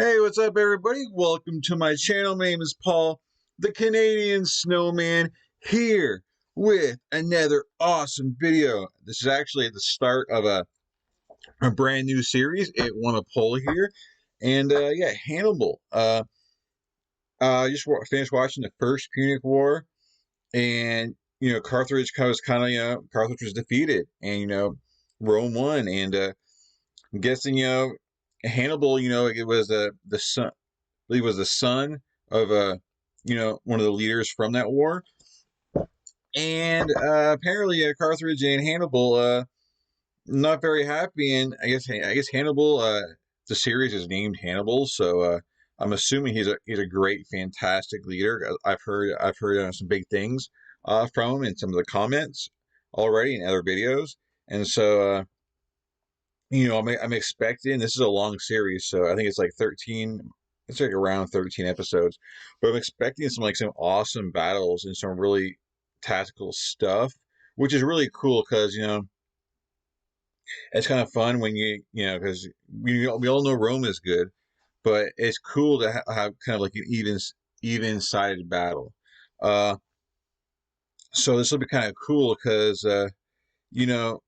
Hey, what's up, everybody? Welcome to my channel. My name is Paul, the Canadian Snowman, here with another awesome video. This is actually at the start of a brand new series. It won a poll here, and yeah, Hannibal. I just finished watching the First Punic War, and Carthage was Carthage was defeated, and Rome won, and I'm guessing Hannibal. It was the son. He was the son of one of the leaders from that war, and apparently Carthage and Hannibal not very happy. And I guess Hannibal, the series is named Hannibal, so I'm assuming he's a great, fantastic leader. I've heard some big things from him in some of the comments already in other videos, and so. I'm expecting, this is a long series, so I think it's like 13, it's like around 13 episodes, but I'm expecting some awesome battles and some really tactical stuff, which is really cool because, it's kind of fun when because we all know Rome is good, but it's cool to have kind of like an even-sided battle. So this will be kind of cool because, you know,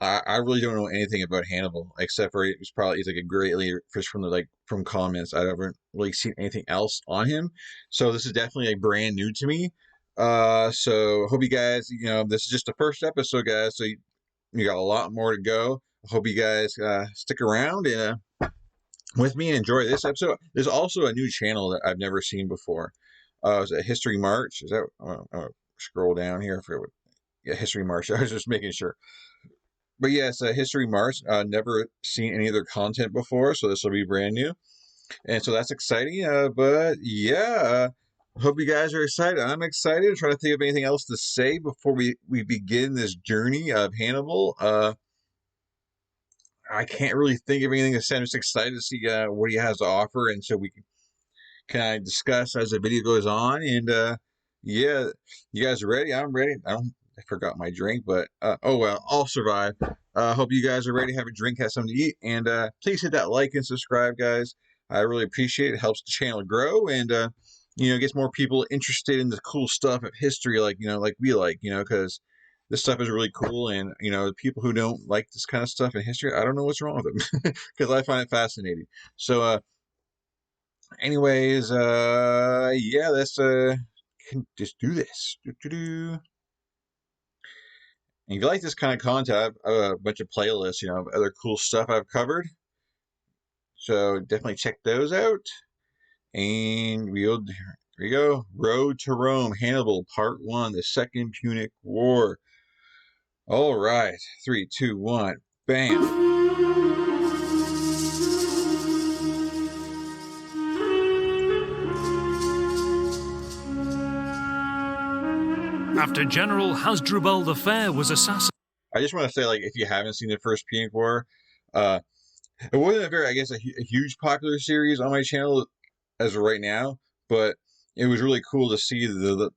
I really don't know anything about Hannibal except for he's like a great leader just from comments. I haven't really seen anything else on him, so this is definitely like brand new to me. So hope you guys, this is just the first episode, guys. So you got a lot more to go. I hope you guys stick around and with me and enjoy this episode. There's also a new channel that I've never seen before. It's a History March. Is that? Scroll down here. I forget what. Yeah, History March. I was just making sure. But yes, History March. Never seen any of their content before, so this will be brand new, and so that's exciting. But yeah, hope you guys are excited. I'm excited. I'm trying to think of anything else to say before we begin this journey of Hannibal. I can't really think of anything to say. I'm just excited to see what he has to offer, and so we can discuss as the video goes on. And yeah, you guys are ready? I'm ready. I forgot my drink, but oh well, I'll survive. Hope you guys are ready to have a drink, have something to eat, and please hit that like and subscribe, guys. I really appreciate it. It helps the channel grow, and gets more people interested in the cool stuff of history, like we like, because this stuff is really cool, and the people who don't like this kind of stuff in history, I don't know what's wrong with them, because I find it fascinating. So, anyways, yeah, let's can just do this. And if you like this kind of content, I have a bunch of playlists, of other cool stuff I've covered. So definitely check those out. And here we go. Road to Rome, Hannibal, Part 1, the Second Punic War. All right. 3, 2, 1. Bam. After General Hasdrubal the Fair was assassinated. I just want to say, if you haven't seen the First Punic War, it wasn't a huge popular series on my channel as of right now, but it was really cool to see the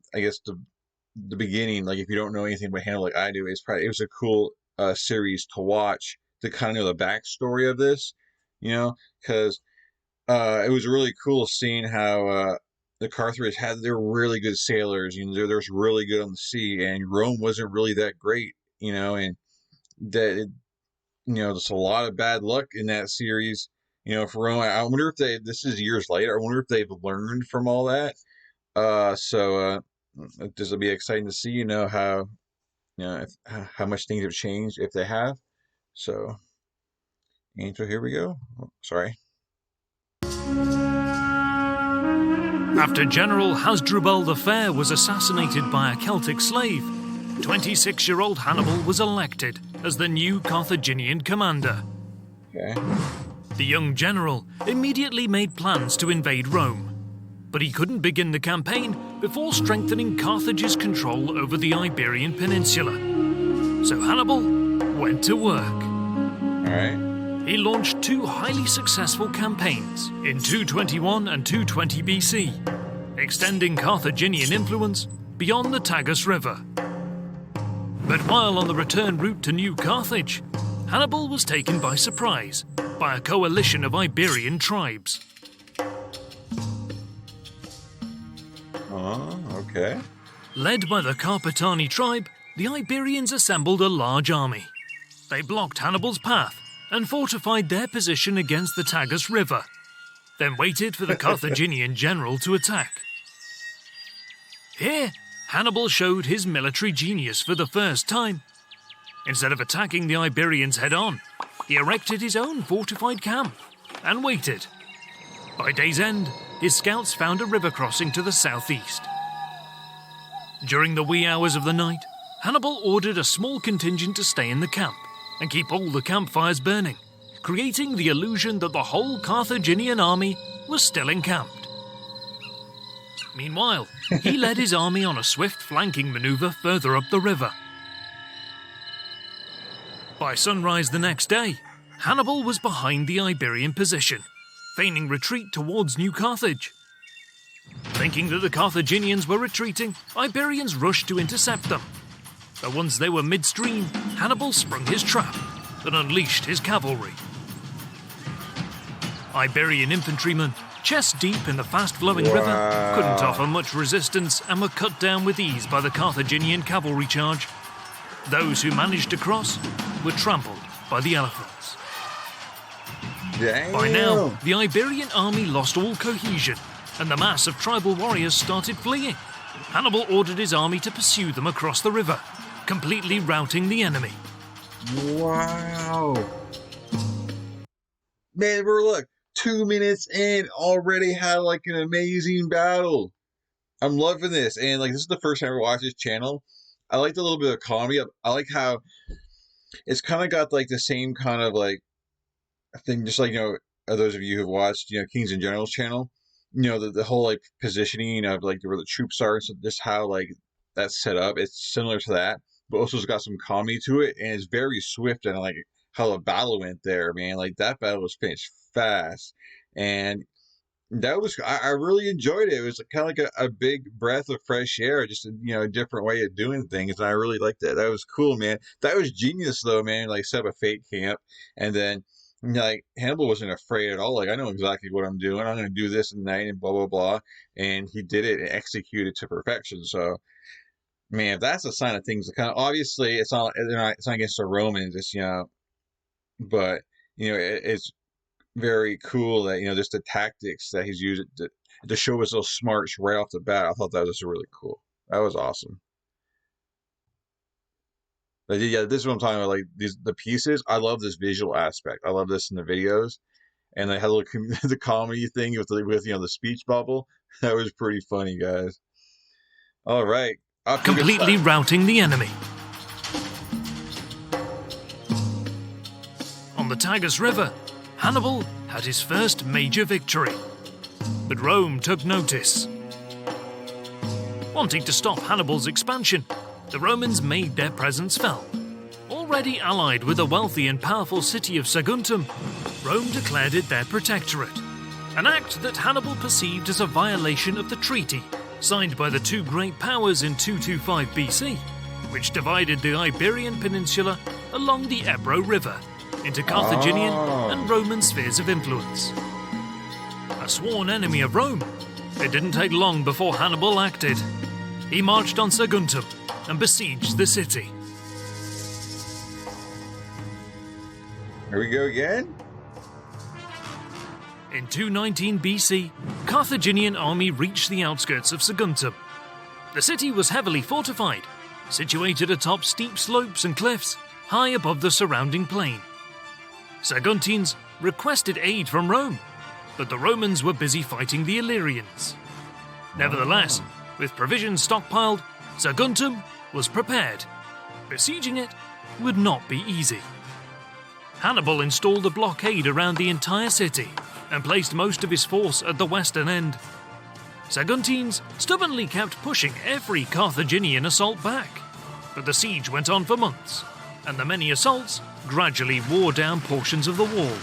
beginning. Like, if you don't know anything about Hannibal like I do, it was a cool series to watch to kind of know the backstory of this, because it was really cool seeing how the Carthage had their really good sailors. They're really good on the sea, and Rome wasn't really that great, and that there's a lot of bad luck in that series, for Rome. I wonder if this is years later. I wonder if they've learned from all that. So this will be exciting to see, how, how much things have changed if they have. So, and so here we go. Oh, sorry. After General Hasdrubal the Fair was assassinated by a Celtic slave, 26-year-old Hannibal was elected as the new Carthaginian commander. Okay. The young general immediately made plans to invade Rome, but he couldn't begin the campaign before strengthening Carthage's control over the Iberian Peninsula. So Hannibal went to work. All right. He launched 2 highly successful campaigns in 221 and 220 BC, extending Carthaginian influence beyond the Tagus River. But while on the return route to New Carthage, Hannibal was taken by surprise by a coalition of Iberian tribes. Okay. Led by the Carpetani tribe, the Iberians assembled a large army. They blocked Hannibal's path and fortified their position against the Tagus River, then waited for the Carthaginian general to attack. Here, Hannibal showed his military genius for the first time. Instead of attacking the Iberians head-on, he erected his own fortified camp and waited. By day's end, his scouts found a river crossing to the southeast. During the wee hours of the night, Hannibal ordered a small contingent to stay in the camp and keep all the campfires burning, creating the illusion that the whole Carthaginian army was still encamped. Meanwhile, he led his army on a swift flanking maneuver further up the river. By sunrise the next day, Hannibal was behind the Iberian position, feigning retreat towards New Carthage. Thinking that the Carthaginians were retreating, Iberians rushed to intercept them. But once they were midstream, Hannibal sprung his trap and unleashed his cavalry. Iberian infantrymen, chest deep in the fast-flowing river, couldn't offer much resistance and were cut down with ease by the Carthaginian cavalry charge. Those who managed to cross were trampled by the elephants. Damn. By now, the Iberian army lost all cohesion, and the mass of tribal warriors started fleeing. Hannibal ordered his army to pursue them across the river, completely routing the enemy. Wow. Man, we're 2 minutes in, already had an amazing battle. I'm loving this, and this is the first time I ever watched this channel. I liked a little bit of comedy. I like how it's kind of got the same kind of thing, just those of you who've watched Kings and Generals channel, the whole positioning of where the troops are, so just how that's set up. It's similar to that, but also it's got some comedy to it, and it's very swift, and how the battle went there, man. That battle was finished fast, and that was I really enjoyed it. It was kind of a big breath of fresh air, just a different way of doing things, and I really liked that. That was cool, man. That was genius, though, man. Set up a fake camp, and then Hannibal wasn't afraid at all. I know exactly what I'm doing. I'm going to do this at night and blah blah blah, and he did it and executed to perfection. So, man, that's a sign of things. Obviously, it's not against the Romans. It's but it's very cool that just the tactics that he's using to show us those smarts right off the bat. I thought that was really cool. That was awesome. But yeah, this is what I'm talking about. The pieces. I love this visual aspect. I love this in the videos, and they had the comedy thing with the speech bubble. That was pretty funny, guys. All right, completely routing the enemy. On the Tagus River, Hannibal had his first major victory, but Rome took notice. Wanting to stop Hannibal's expansion, the Romans made their presence felt. Already allied with the wealthy and powerful city of Saguntum, Rome declared it their protectorate, an act that Hannibal perceived as a violation of the treaty signed by the two great powers in 225 BC, which divided the Iberian Peninsula along the Ebro River into Carthaginian and Roman spheres of influence. A sworn enemy of Rome, it didn't take long before Hannibal acted. He marched on Saguntum and besieged the city. Here we go again. In 219 BC, Carthaginian army reached the outskirts of Saguntum. The city was heavily fortified, situated atop steep slopes and cliffs, high above the surrounding plain. Saguntines requested aid from Rome, but the Romans were busy fighting the Illyrians. Nevertheless, with provisions stockpiled, Saguntum was prepared. Besieging it would not be easy. Hannibal installed a blockade around the entire city and placed most of his force at the western end. Saguntines stubbornly kept pushing every Carthaginian assault back, but the siege went on for months, and the many assaults gradually wore down portions of the wall.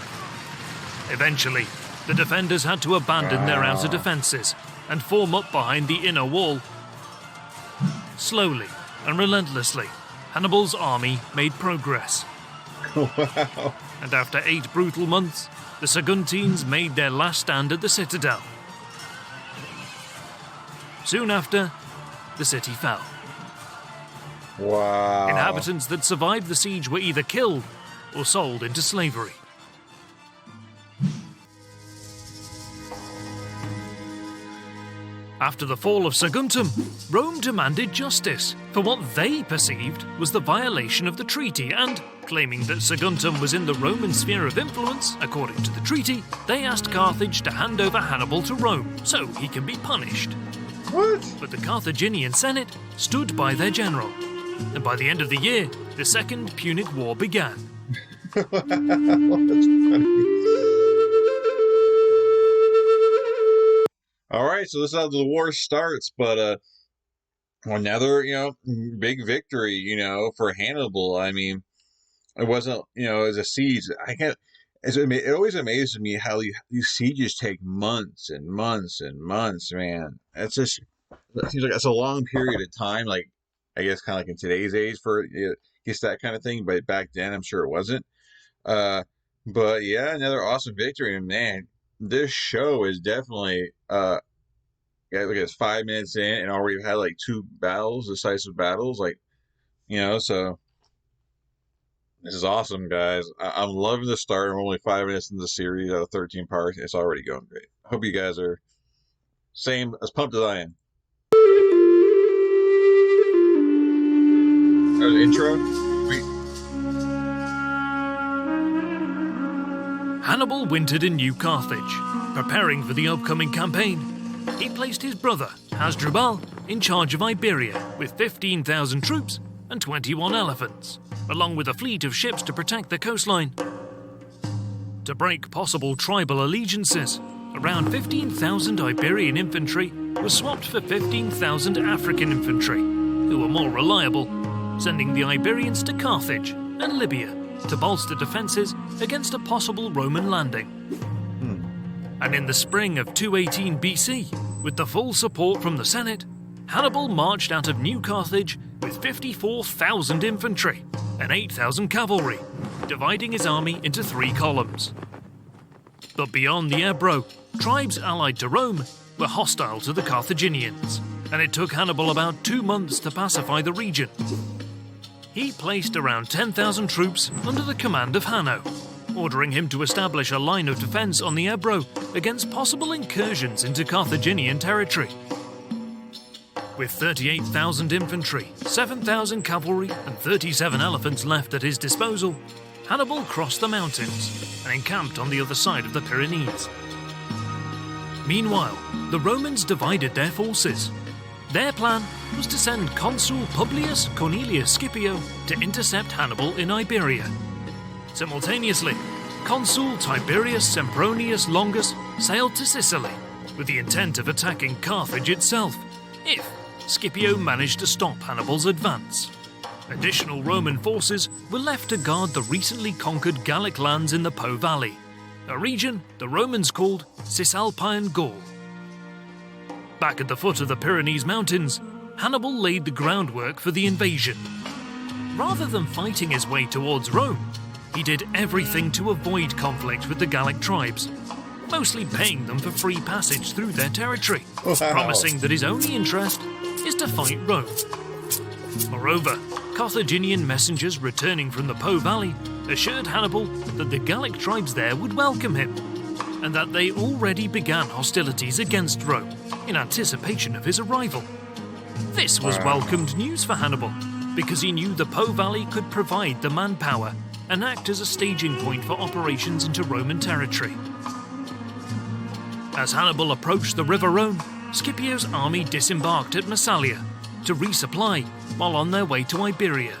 Eventually, the defenders had to abandon their outer defenses and form up behind the inner wall. Slowly and relentlessly, Hannibal's army made progress. Wow. And after 8 brutal months, the Saguntines made their last stand at the citadel. Soon after, the city fell. Wow. Inhabitants that survived the siege were either killed or sold into slavery. After the fall of Saguntum, Rome demanded justice for what they perceived was the violation of the treaty, and, claiming that Saguntum was in the Roman sphere of influence, according to the treaty, they asked Carthage to hand over Hannibal to Rome so he can be punished. What? But the Carthaginian Senate stood by their general, and by the end of the year, the Second Punic War began. That's funny. All right, so this is how the war starts, but another, big victory, for Hannibal. I mean, it wasn't, as a siege. It always amazes me how these sieges take months and months and months, man. It seems like that's a long period of time, like, I guess kind of like in today's age for just that kind of thing, but back then I'm sure it wasn't. But yeah, another awesome victory, and man, this show is definitely look at it's 5 minutes in and already had like 2 battles, decisive battles, so this is awesome, guys. I'm loving the start. I'm only 5 minutes into the series out of 13 parts. It's already going great. Hope you guys are same as pumped as I am. That was the intro. Sweet. Hannibal wintered in New Carthage, preparing for the upcoming campaign. He placed his brother, Hasdrubal, in charge of Iberia with 15,000 troops and 21 elephants, along with a fleet of ships to protect the coastline. To break possible tribal allegiances, around 15,000 Iberian infantry was swapped for 15,000 African infantry, who were more reliable, sending the Iberians to Carthage and Libya to bolster defences against a possible Roman landing. And in the spring of 218 BC, with the full support from the Senate, Hannibal marched out of New Carthage with 54,000 infantry and 8,000 cavalry, dividing his army into 3 columns. But beyond the Ebro, tribes allied to Rome were hostile to the Carthaginians, and it took Hannibal about 2 months to pacify the region. He placed around 10,000 troops under the command of Hanno, ordering him to establish a line of defense on the Ebro against possible incursions into Carthaginian territory. With 38,000 infantry, 7,000 cavalry, and 37 elephants left at his disposal, Hannibal crossed the mountains and encamped on the other side of the Pyrenees. Meanwhile, the Romans divided their forces. Their plan was to send Consul Publius Cornelius Scipio to intercept Hannibal in Iberia. Simultaneously, Consul Tiberius Sempronius Longus sailed to Sicily with the intent of attacking Carthage itself, if Scipio managed to stop Hannibal's advance. Additional Roman forces were left to guard the recently conquered Gallic lands in the Po Valley, a region the Romans called Cisalpine Gaul. Back at the foot of the Pyrenees Mountains, Hannibal laid the groundwork for the invasion. Rather than fighting his way towards Rome, he did everything to avoid conflict with the Gallic tribes, mostly paying them for free passage through their territory, promising that his only interest is to fight Rome. Moreover, Carthaginian messengers returning from the Po Valley assured Hannibal that the Gallic tribes there would welcome him, and that they already began hostilities against Rome in anticipation of his arrival. This was welcomed news for Hannibal, because he knew the Po Valley could provide the manpower and act as a staging point for operations into Roman territory. As Hannibal approached the River Rhone, Scipio's army disembarked at Massalia to resupply while on their way to Iberia.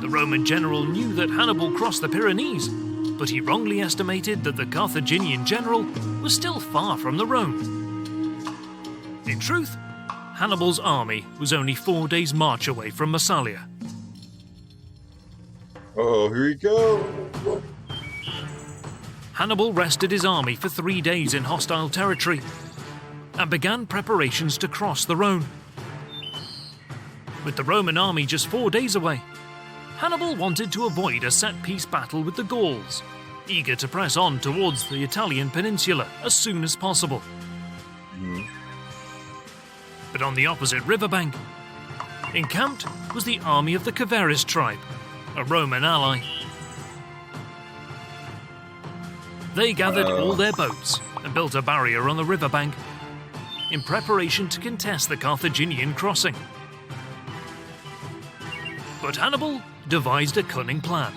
The Roman general knew that Hannibal crossed the Pyrenees, but he wrongly estimated that the Carthaginian general was still far from the Rhone. In truth, Hannibal's army was only 4 days' march away from Massalia. Oh, here we go. Hannibal rested his army for 3 days in hostile territory and began preparations to cross the Rhone. With the Roman army just 4 days away, Hannibal wanted to avoid a set-piece battle with the Gauls, eager to press on towards the Italian peninsula as soon as possible. But on the opposite riverbank, encamped was the army of the Caveres tribe, a Roman ally. They gathered all their boats and built a barrier on the riverbank in preparation to contest the Carthaginian crossing. But Hannibal devised a cunning plan.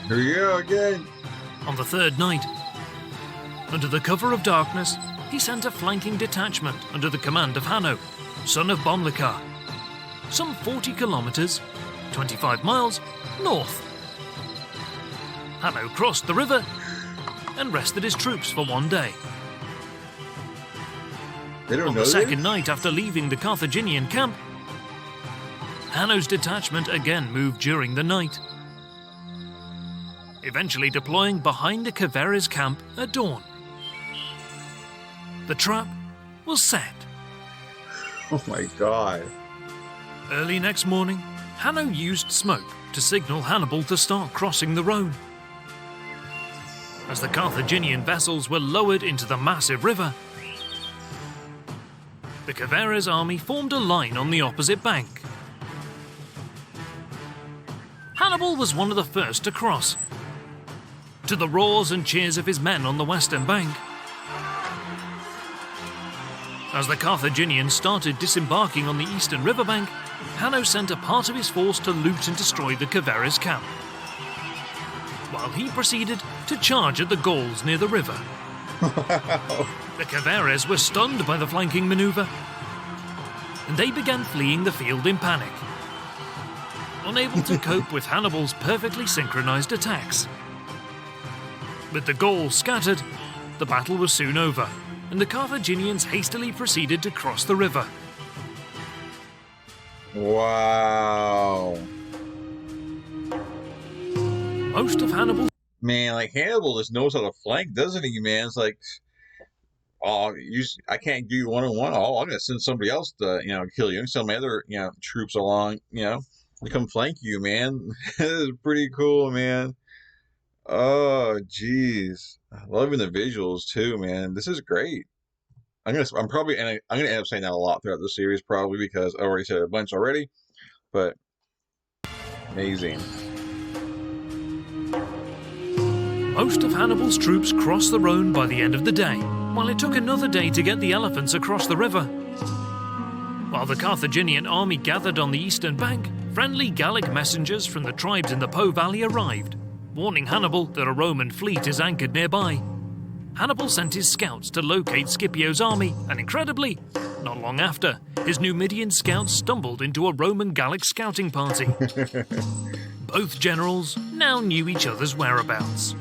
Here you go again. On the third night, under the cover of darkness, he sent a flanking detachment under the command of Hanno, son of Bomilcar, some 40 kilometers, 25 miles, north. Hanno crossed the river and rested his troops for one day. They don't On know the second this? night after leaving the Carthaginian camp, Hanno's detachment again moved during the night, eventually deploying behind the Caveres camp at dawn. The trap was set. Oh my god. Early next morning, Hanno used smoke to signal Hannibal to start crossing the Rhone. As the Carthaginian vessels were lowered into the massive river, the Caveres army formed a line on the opposite bank. Hannibal was one of the first to cross. To the roars and cheers of his men on the western bank, as the Carthaginians started disembarking on the eastern riverbank, Hanno sent a part of his force to loot and destroy the Caveres camp, while he proceeded to charge at the Gauls near the river. The Caveres were stunned by the flanking maneuver, and they began fleeing the field in panic, unable to cope with Hannibal's perfectly synchronized attacks. With the Gauls scattered, the battle was soon over, and the Carthaginians hastily proceeded to cross the river. Wow. Most of Hannibal... Man, like Hannibal just knows how to flank, doesn't he, man? It's like, oh, I can't do you one-on-one. Oh, I'm gonna send somebody else to, kill you, and send my other, troops along, to come flank you, man. This is pretty cool, man. Oh, jeez, loving the visuals too, man. This is great. I'm gonna end up saying that a lot throughout the series, probably because I already said it a bunch already, but amazing. Most of Hannibal's troops crossed the Rhone by the end of the day, while it took another day to get the elephants across the river. While the Carthaginian army gathered on the eastern bank, friendly Gallic messengers from the tribes in the Po Valley arrived, warning Hannibal that a Roman fleet is anchored nearby. Hannibal sent his scouts to locate Scipio's army, and incredibly, not long after, his Numidian scouts stumbled into a Roman Gallic scouting party. Both generals now knew each other's whereabouts.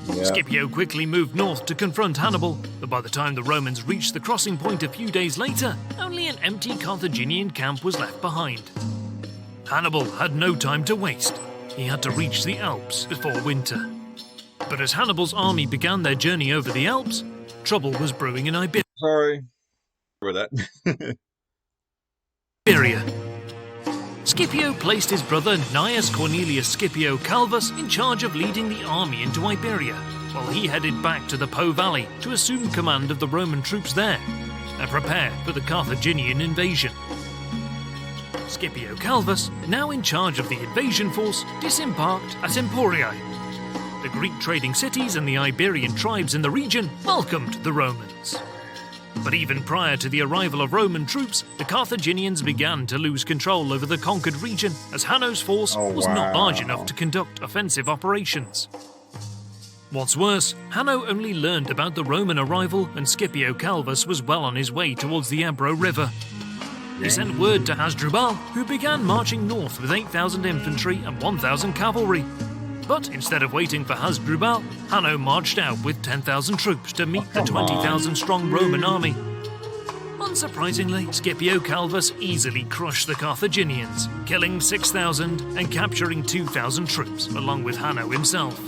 Yeah. Scipio quickly moved north to confront Hannibal, but by the time the Romans reached the crossing point a few days later, only an empty Carthaginian camp was left behind. Hannibal had no time to waste. He had to reach the Alps before winter. But as Hannibal's army began their journey over the Alps, trouble was brewing in Sorry for that. Iberia. Scipio placed his brother Gnaeus Cornelius Scipio Calvus in charge of leading the army into Iberia, while he headed back to the Po Valley to assume command of the Roman troops there and prepare for the Carthaginian invasion. Scipio Calvus, now in charge of the invasion force, disembarked at Emporiae. The Greek trading cities and the Iberian tribes in the region welcomed the Romans. But even prior to the arrival of Roman troops, the Carthaginians began to lose control over the conquered region, as Hanno's force was not large enough to conduct offensive operations. What's worse, Hanno only learned about the Roman arrival and Scipio Calvus was well on his way towards the Ebro River. He sent word to Hasdrubal, who began marching north with 8,000 infantry and 1,000 cavalry. But instead of waiting for Hasdrubal, Hanno marched out with 10,000 troops to meet the 20,000-strong Roman army. Unsurprisingly, Scipio Calvus easily crushed the Carthaginians, killing 6,000 and capturing 2,000 troops, along with Hanno himself.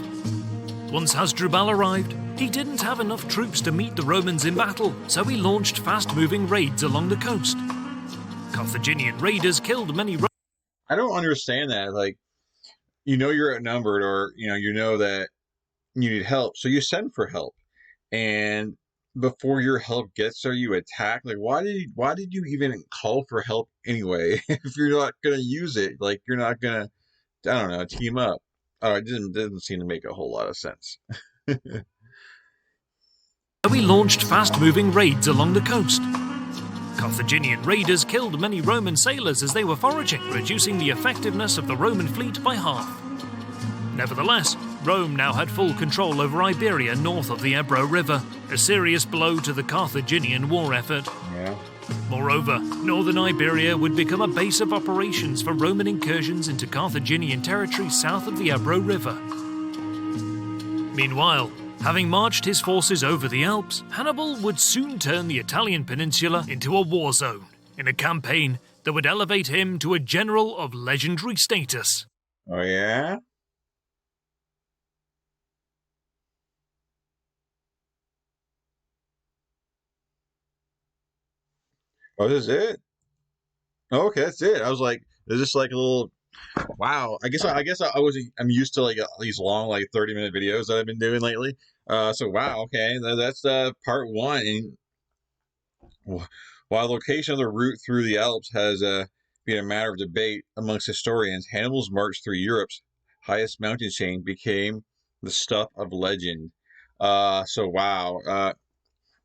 Once Hasdrubal arrived, he didn't have enough troops to meet the Romans in battle, so he launched fast-moving raids along the coast. Carthaginian raiders killed many Romans. I don't understand that. Like, you're outnumbered, or you know that you need help, so you send for help. And before your help gets there, you attack. Like, why did you even call for help anyway? If you're not gonna use it, like you're not gonna, I don't know, team up. Oh, it didn't seem to make a whole lot of sense. We launched fast-moving raids along the coast. Carthaginian raiders killed many Roman sailors as they were foraging, reducing the effectiveness of the Roman fleet by half. Nevertheless, Rome now had full control over Iberia north of the Ebro River, a serious blow to the Carthaginian war effort. Yeah. Moreover, northern Iberia would become a base of operations for Roman incursions into Carthaginian territory south of the Ebro River. Meanwhile, having marched his forces over the Alps, Hannibal would soon turn the Italian peninsula into a war zone, in a campaign that would elevate him to a general of legendary status. Oh yeah. Oh, this is it. Oh, okay, that's it. I was like, is this like a little? Wow. I was. I'm used to like these long, like 30-minute videos that I've been doing lately. So wow. Okay, that's part one. And while the location of the route through the Alps has been a matter of debate amongst historians, Hannibal's march through Europe's highest mountain chain became the stuff of legend. So wow.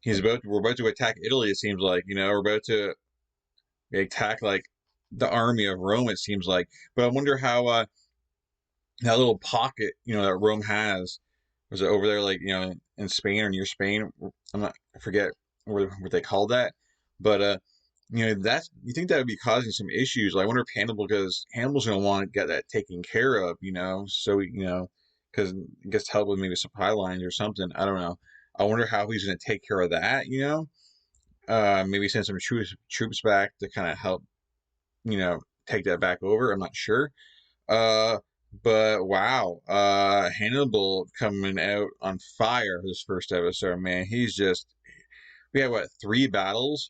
We're about to attack Italy. It seems like we're about to attack like the army of Rome. It seems like, but I wonder how that little pocket that Rome has, was it over there like in Spain or near Spain? I forget what they called that, but that's, you think that would be causing some issues. Like, I wonder if because Hannibal's going to want to get that taken care of, so because it gets help with maybe supply lines or something. I don't know. I wonder how he's going to take care of that. Maybe send some troops back to kind of help take that back over. I'm not sure. Uh, but wow, Hannibal coming out on fire for this first episode, man. We had what, three battles?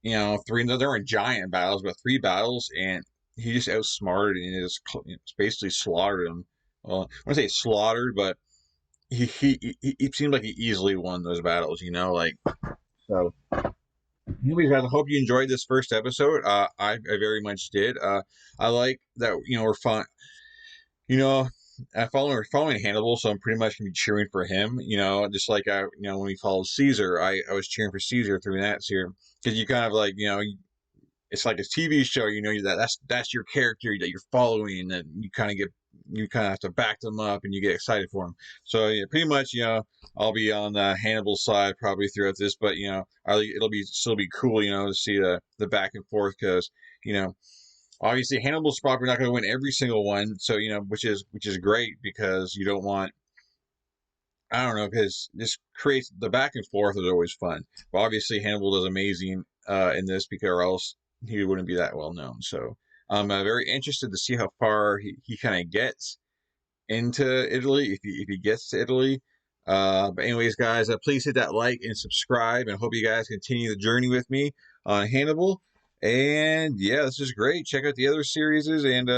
Three. No, they weren't giant battles, but three battles, and he just outsmarted and just basically slaughtered them. Well, I want to say slaughtered, but he seemed like he easily won those battles. Like so. Anyways, guys, I hope you enjoyed this first episode. I very much did. I like that. We're fun. You know, we're following Hannibal, so I'm pretty much gonna be cheering for him. Just like when we followed Caesar, I was cheering for Caesar through that series, because you kind of like it's like a TV show. That's your character that you're following, and you kind of have to back them up, and you get excited for them. So yeah, pretty much I'll be on the Hannibal side probably throughout this, but it'll still be cool to see the back and forth, because you know obviously Hannibal's probably not going to win every single one, so which is great, because you don't want, I don't know, because this creates the back and forth is always fun. But obviously Hannibal does amazing in this, because or else he wouldn't be that well known. So I'm very interested to see how far he kind of gets into Italy, if he gets to Italy. But anyways, guys, please hit that like and subscribe, and hope you guys continue the journey with me on Hannibal. And yeah, this is great. Check out the other series, and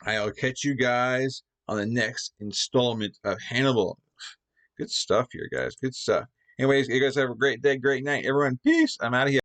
I'll catch you guys on the next installment of Hannibal. Good stuff here, guys. Good stuff. Anyways, you guys have a great day, great night. Everyone, peace. I'm out of here.